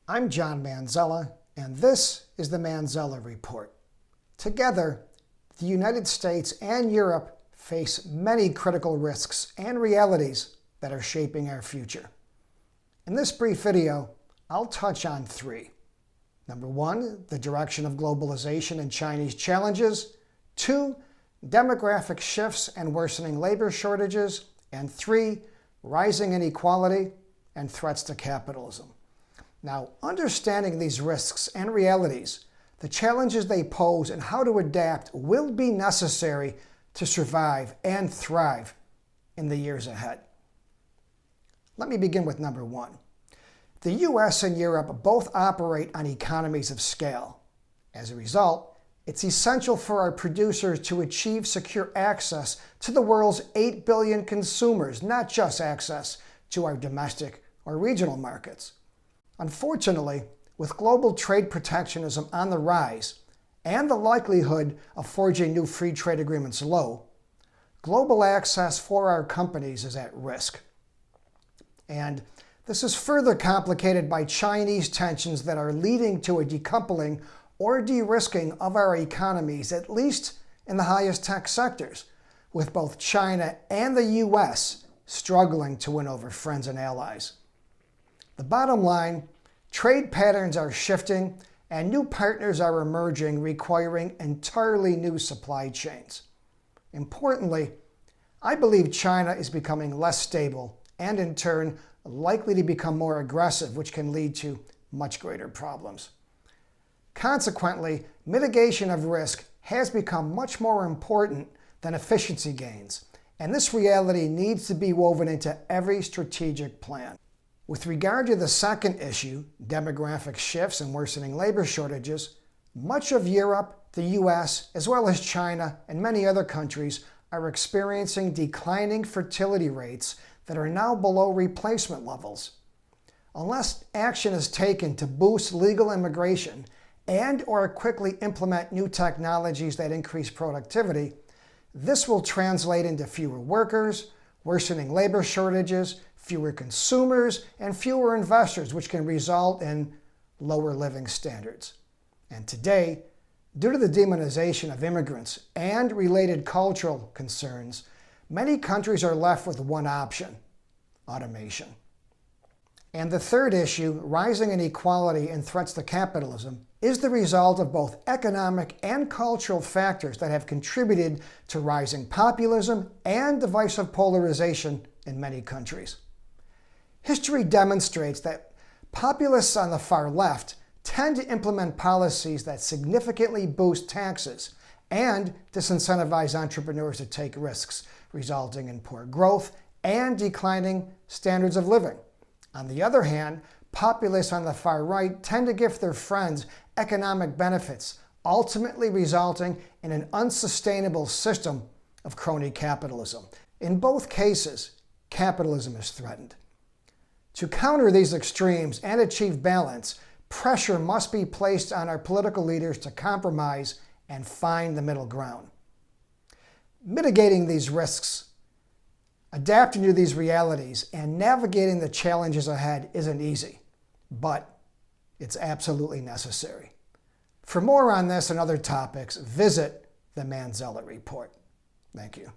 I'm John Manzella, and this is the Manzella Report. Together, the United States and Europe face many critical risks and realities that are shaping our future. In this brief video, I'll touch on three. Number one, the direction of globalization and Chinese challenges. Two, demographic shifts and worsening labor shortages. And three, rising inequality and threats to capitalism. Now, understanding these risks and realities, the challenges they pose, and how to adapt will be necessary to survive and thrive in the years ahead. Let me begin with number one. The US and Europe both operate on economies of scale. As a result, it's essential for our producers to achieve secure access to the world's 8 billion consumers, not just access to our domestic or regional markets. Unfortunately, with global trade protectionism on the rise and the likelihood of forging new free trade agreements low, global access for our companies is at risk. And this is further complicated by Chinese tensions that are leading to a decoupling or de-risking of our economies, at least in the highest tech sectors, with both China and the US struggling to win over friends and allies. The bottom line, trade patterns are shifting and new partners are emerging, requiring entirely new supply chains. Importantly, I believe China is becoming less stable and in turn likely to become more aggressive, which can lead to much greater problems. Consequently, mitigation of risk has become much more important than efficiency gains, and this reality needs to be woven into every strategic plan. With regard to the second issue, demographic shifts and worsening labor shortages, much of Europe, the US, as well as China and many other countries are experiencing declining fertility rates that are now below replacement levels. Unless action is taken to boost legal immigration and/or quickly implement new technologies that increase productivity, this will translate into fewer workers, worsening labor shortages, fewer consumers, and fewer investors, which can result in lower living standards. And today, due to the demonization of immigrants and related cultural concerns, many countries are left with one option: automation. And the third issue, rising inequality and threats to capitalism, is the result of both economic and cultural factors that have contributed to rising populism and divisive polarization in many countries. History demonstrates that populists on the far left tend to implement policies that significantly boost taxes and disincentivize entrepreneurs to take risks, resulting in poor growth and declining standards of living. On the other hand, populists on the far right tend to give their friends economic benefits, ultimately resulting in an unsustainable system of crony capitalism. In both cases, capitalism is threatened. To counter these extremes and achieve balance, pressure must be placed on our political leaders to compromise and find the middle ground. Mitigating these risks, adapting to these realities, and navigating the challenges ahead isn't easy, but it's absolutely necessary. For more on this and other topics, visit the Manzella Report. Thank you.